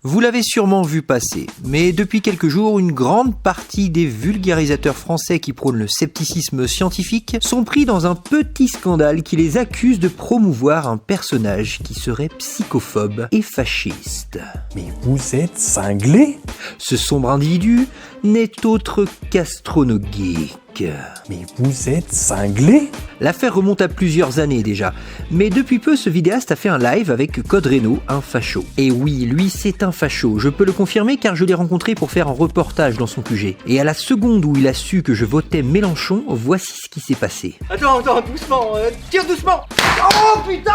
Vous l'avez sûrement vu passer, mais depuis quelques jours, une grande partie des vulgarisateurs français qui prônent le scepticisme scientifique sont pris dans un petit scandale qui les accuse de promouvoir un personnage qui serait psychophobe et fasciste. Mais vous êtes cinglé? Ce sombre individu n'est autre qu'Astronogeek. Mais vous êtes cinglé? L'affaire remonte à plusieurs années déjà, mais depuis peu ce vidéaste a fait un live avec Code Reno, un facho. Et oui, lui c'est un facho, je peux le confirmer car je l'ai rencontré pour faire un reportage dans son QG. Et à la seconde où il a su que je votais Mélenchon, voici ce qui s'est passé. Attends, doucement, tire doucement. Oh putain!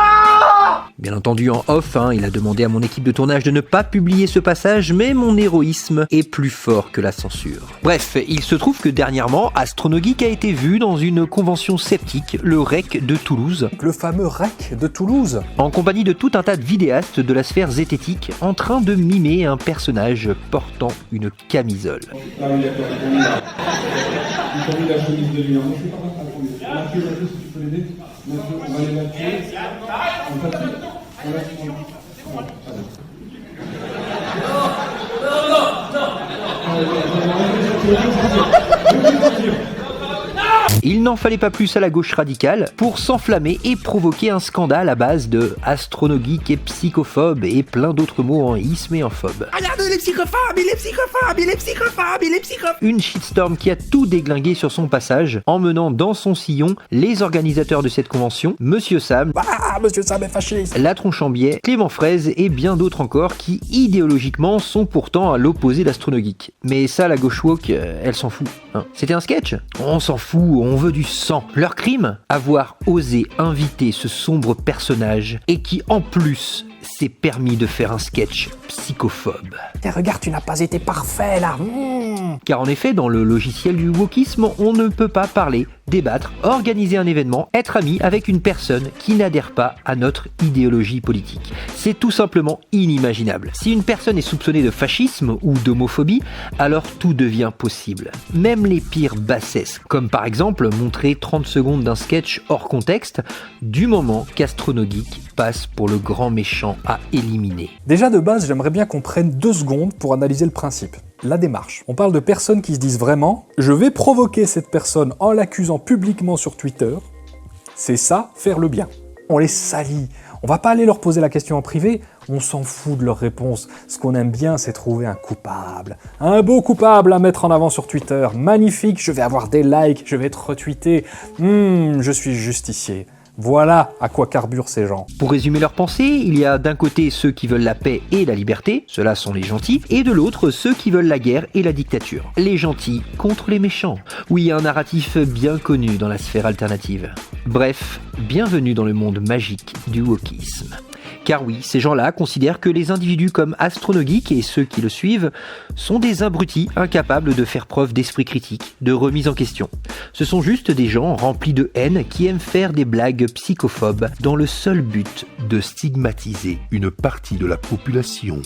Bien entendu en off, il a demandé à mon équipe de tournage de ne pas publier ce passage, mais mon héroïsme est plus fort que la censure. Bref, il se trouve que dernièrement, Astronogeek a été vu dans une convention sceptique, le REC de Toulouse. Le fameux REC de Toulouse. En compagnie de tout un tas de vidéastes de la sphère zététique, en train de mimer un personnage portant une camisole. Ah oui, d'accord, il t'a mis la chemise de lui. Moi, je sais pas quoi. Mathieu, si tu peux l'aider. Mathieu, on va aller là-dessus. On va Il n'en fallait pas plus à la gauche radicale pour s'enflammer et provoquer un scandale à base de Astronogeek et psychophobe et plein d'autres mots en isme et en phobe. Regarde, il est psychophobe. Une shitstorm qui a tout déglingué sur son passage, emmenant dans son sillon les organisateurs de cette convention, Monsieur Sam, Monsieur Sam est fasciste. La Tronche en Biais, Clément Fraise et bien d'autres encore qui idéologiquement sont pourtant à l'opposé d'Astronogeek. Mais ça, la gauche woke, elle s'en fout. C'était un sketch? On s'en fout, on veut du sang. Leur crime? Avoir osé inviter ce sombre personnage et qui en plus s'est permis de faire un sketch psychophobe. Et regarde, tu n'as pas été parfait là. Car en effet, dans le logiciel du wokisme, on ne peut pas parler, débattre, organiser un événement, être ami avec une personne qui n'adhère pas à notre idéologie politique. C'est tout simplement inimaginable. Si une personne est soupçonnée de fascisme ou d'homophobie, alors tout devient possible. Même les pires bassesses, comme par exemple montrer 30 secondes d'un sketch hors contexte, du moment qu'Astronogeek passe pour le grand méchant à éliminer. Déjà de base, j'aimerais bien qu'on prenne 2 secondes pour analyser le principe. La démarche. On parle de personnes qui se disent vraiment « je vais provoquer cette personne en l'accusant publiquement sur Twitter ». C'est ça, faire le bien. On les salit. On va pas aller leur poser la question en privé, on s'en fout de leur réponse. Ce qu'on aime bien, c'est trouver un coupable. Un beau coupable à mettre en avant sur Twitter. Magnifique, je vais avoir des likes, je vais être retweeté. Je suis justicier. Voilà à quoi carburent ces gens. Pour résumer leurs pensées, il y a d'un côté ceux qui veulent la paix et la liberté, ceux-là sont les gentils, et de l'autre ceux qui veulent la guerre et la dictature. Les gentils contre les méchants. Oui, un narratif bien connu dans la sphère alternative. Bref, bienvenue dans le monde magique du wokisme. Car oui, ces gens-là considèrent que les individus comme Astronogeek et ceux qui le suivent sont des abrutis incapables de faire preuve d'esprit critique, de remise en question. Ce sont juste des gens remplis de haine qui aiment faire des blagues psychophobes dans le seul but de stigmatiser une partie de la population.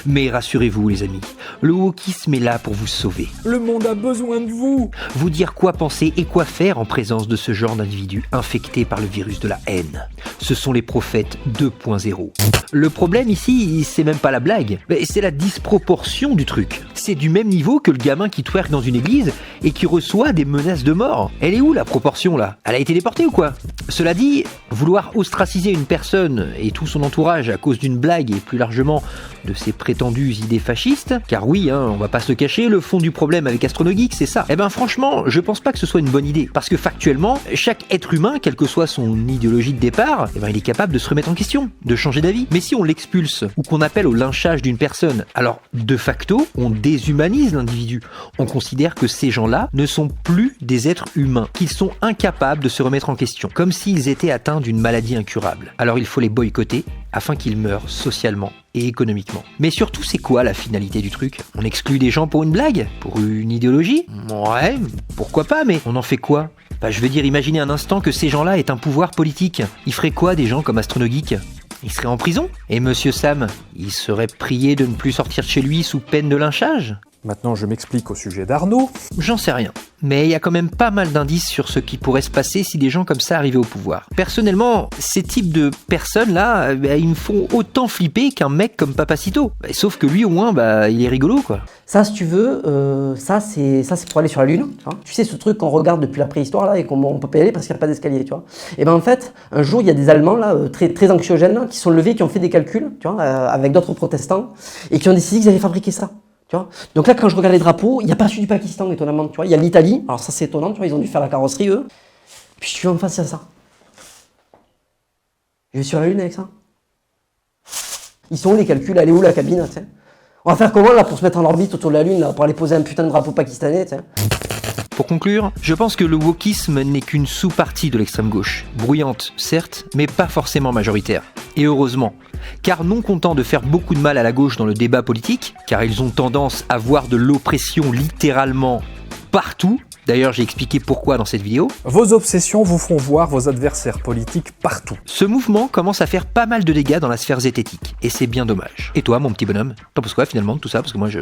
Mais rassurez-vous les amis, le wokisme est là pour vous sauver. Le monde a besoin de vous. Vous dire quoi penser et quoi faire en présence de ce genre d'individus infectés par le virus de la haine. Ce sont les prophètes 2.0. Le problème ici, c'est même pas la blague, c'est la disproportion du truc. C'est du même niveau que le gamin qui twerk dans une église et qui reçoit des menaces de mort. Elle est où la proportion là? Elle a été déportée ou quoi? Cela dit, vouloir ostraciser une personne et tout son entourage à cause d'une blague et plus largement de ses prétendues idées fascistes, car oui, on va pas se le cacher, le fond du problème avec Astronogeek, c'est ça. Franchement, je pense pas que ce soit une bonne idée, parce que factuellement, chaque être humain, quelle que soit son idéologie de départ, il est capable de se remettre en question, de changer d'avis. Mais si on l'expulse, ou qu'on appelle au lynchage d'une personne, alors de facto, on déshumanise l'individu. On considère que ces gens-là ne sont plus des êtres humains, qu'ils sont incapables de se remettre en question, comme s'ils étaient atteints d'une maladie incurable. Alors il faut les boycotter, afin qu'ils meurent socialement et économiquement. Mais surtout, c'est quoi la finalité du truc? On exclut des gens pour une blague? Pour une idéologie? Ouais, pourquoi pas, mais on en fait quoi? Je veux dire, imaginez un instant que ces gens-là aient un pouvoir politique. Ils feraient quoi des gens comme Astronogeek? Il serait en prison? Et Monsieur Sam, il serait prié de ne plus sortir de chez lui sous peine de lynchage? Maintenant, je m'explique au sujet d'Arnaud. J'en sais rien. Mais il y a quand même pas mal d'indices sur ce qui pourrait se passer si des gens comme ça arrivaient au pouvoir. Personnellement, ces types de personnes-là, ils me font autant flipper qu'un mec comme Papacito. Sauf que lui, au moins, il est rigolo, quoi. Ça, si tu veux, ça c'est pour aller sur la Lune. Tu sais, ce truc qu'on regarde depuis la préhistoire là et qu'on peut pas y aller parce qu'il n'y a pas d'escalier, tu vois. Et ben en fait, un jour, il y a des Allemands là, très anxiogènes, là, qui sont levés, qui ont fait des calculs, tu vois, avec d'autres protestants, et qui ont décidé qu'ils allaient fabriquer ça. Tu vois. Donc là, quand je regarde les drapeaux, il n'y a pas celui du Pakistan, étonnamment. Tu vois. Il y a l'Italie, alors ça c'est étonnant, tu vois, ils ont dû faire la carrosserie, eux. Puis tu vois, en face, il y a ça. Je vais sur la Lune avec ça. Ils sont où les calculs? Elle est où la cabine, tu sais? On va faire comment là pour se mettre en orbite autour de la Lune, là, pour aller poser un putain de drapeau pakistanais, tu sais? Pour conclure, je pense que le wokisme n'est qu'une sous-partie de l'extrême gauche. Bruyante, certes, mais pas forcément majoritaire. Et heureusement. Car non content de faire beaucoup de mal à la gauche dans le débat politique, car ils ont tendance à voir de l'oppression littéralement partout, d'ailleurs j'ai expliqué pourquoi dans cette vidéo, Vos obsessions vous font voir vos adversaires politiques partout. ce mouvement commence à faire pas mal de dégâts dans la sphère zététique, et c'est bien dommage. Et toi mon petit bonhomme, t'en penses quoi finalement de tout ça? Parce que moi je...